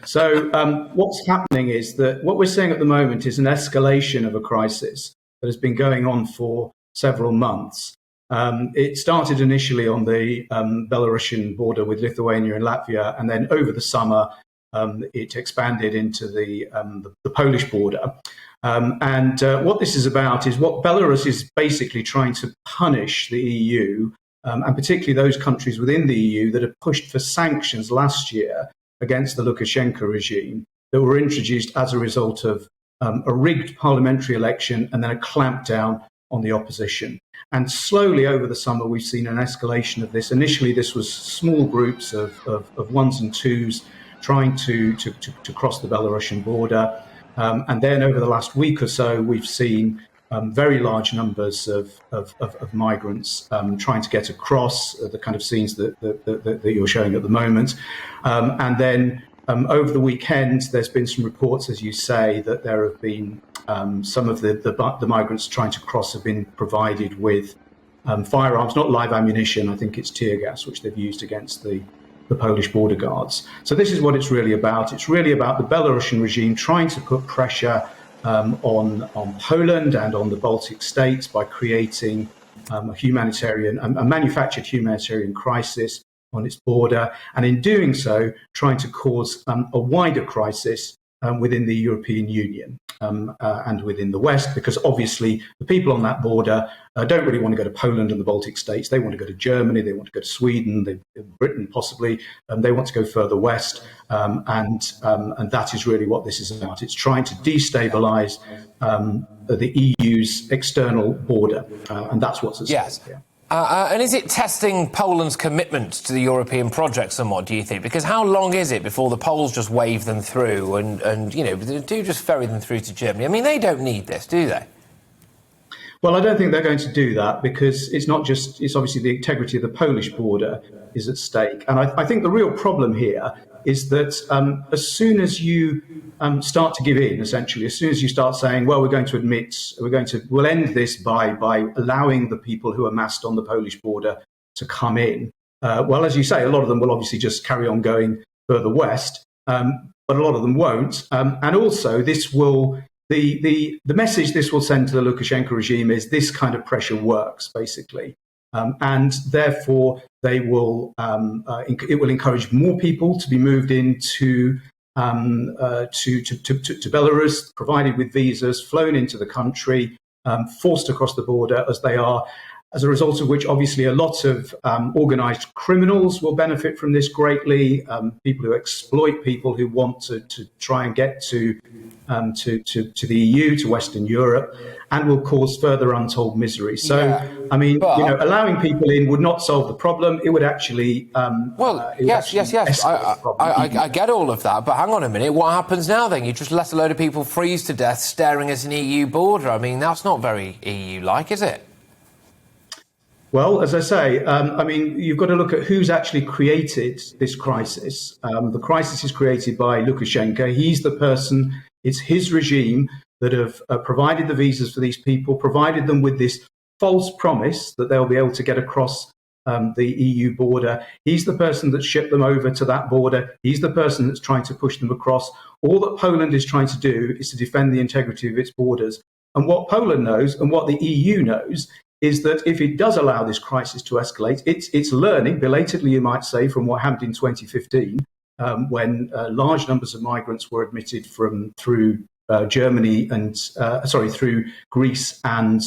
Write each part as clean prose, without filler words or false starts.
So what's happening is that what we're seeing at the moment is an escalation of a crisis that has been going on for several months. It started initially on the Belarusian border with Lithuania and Latvia, and then over the summer it expanded into the Polish border. And what this is about is what Belarus is basically trying to punish the EU, and particularly those countries within the EU that have pushed for sanctions last year against the Lukashenko regime that were introduced as a result of a rigged parliamentary election and then a clampdown on the opposition. And slowly over the summer, we've seen an escalation of this. Initially, this was small groups of ones and twos trying to cross the Belarusian border. And then over the last week or so, we've seen very large numbers of migrants trying to get across, the kind of scenes that you're showing at the moment. And then over the weekend, there's been some reports, as you say, that there have been some of the migrants trying to cross have been provided with firearms, not live ammunition. I think it's tear gas, which they've used against the Polish border guards. So this is what it's really about. It's really about the Belarusian regime trying to put pressure on Poland and on the Baltic states by creating a manufactured humanitarian crisis on its border, and in doing so, trying to cause a wider crisis within the European Union and within the West, because obviously the people on that border don't really want to go to Poland and the Baltic states. They want to go to Germany, they want to go to Sweden, Britain possibly. They want to go further west, and that is really what this is about. It's trying to destabilise the EU's external border, and that's what's at stake here. And is it testing Poland's commitment to the European project somewhat, do you think? Because how long is it before the Poles just wave them through and do just ferry them through to Germany? I mean, they don't need this, do they? Well, I don't think they're going to do that, because it's obviously the integrity of the Polish border is at stake. And I think the real problem here is that as soon as you start to give in, essentially, as soon as you start saying, well, we'll end this by allowing the people who are massed on the Polish border to come in. Well, as you say, a lot of them will obviously just carry on going further west, but a lot of them won't. And also, this will the message this will send to the Lukashenko regime is this kind of pressure works, basically. And therefore, it will encourage more people to be moved into to Belarus, provided with visas, flown into the country, forced across the border as they are. As a result of which, obviously, a lot of organised criminals will benefit from this greatly. People who exploit people who want to try and get to the EU, to Western Europe, and will cause further untold misery. So, yeah. I mean, allowing people in would not solve the problem. It would actually. Yes. I get all of that, but hang on a minute. What happens now then? You just let a load of people freeze to death staring at an EU border. I mean, that's not very EU-like, is it? Well, as I say, you've got to look at who's actually created this crisis. The crisis is created by Lukashenko. He's the person, it's his regime that have provided the visas for these people, provided them with this false promise that they'll be able to get across the EU border. He's the person that shipped them over to that border. He's the person that's trying to push them across. All that Poland is trying to do is to defend the integrity of its borders. And what Poland knows and what the EU knows is that if it does allow this crisis to escalate, it's learning, belatedly you might say, from what happened in 2015, when large numbers of migrants were admitted through Germany and through Greece and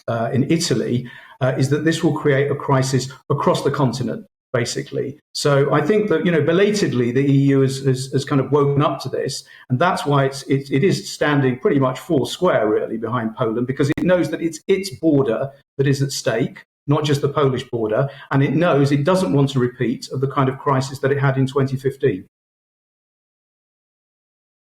in Italy, is that this will create a crisis across the continent, basically. So I think that, belatedly the EU has kind of woken up to this, and that's why it is standing pretty much four square, really, behind Poland, because it knows that it's its border that is at stake, not just the Polish border, and it knows it doesn't want to repeat of the kind of crisis that it had in 2015.